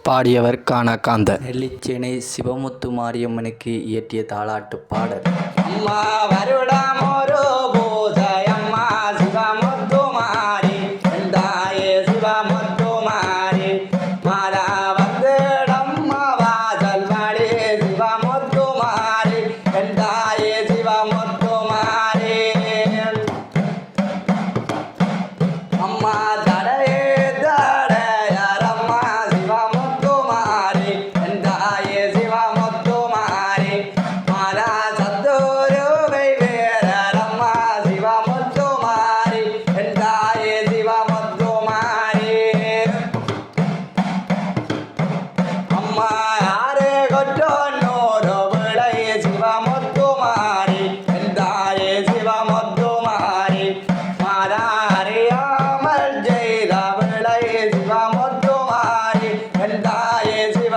பாடியவர் காணாகாந்தர். நெல்லிச்சேனை சிவமுத்து மாரியம்மனுக்கு இயற்றிய தாலாட்டு பாடல். அம்மா வருடம் ஒரு பூஜை அம்மா சிவமுத்து மாரி தாயே சிவமுத்து மாரி மாதா வந்துடம்மா வாசல் மடி சிவமுத்து மாரி தாயே சிவமுத்து மாரி அம்மா தடையே தடையாரம்மா சிவமுத்து மாரி தாயே சிவமுத்து மாரி மாதா சத்துருவை வேறம்மா சிவமுத்து மாரி தாயே சிவமுத்து மாரி அம்மா யாரே கொற்றோன்னோரு விளை சிவமுத்து மாரி தாயே சிவமுத்து மாரி மாதா அறியாமல் செய்த விளை சிவமுத்து மாரி தாயே சிவ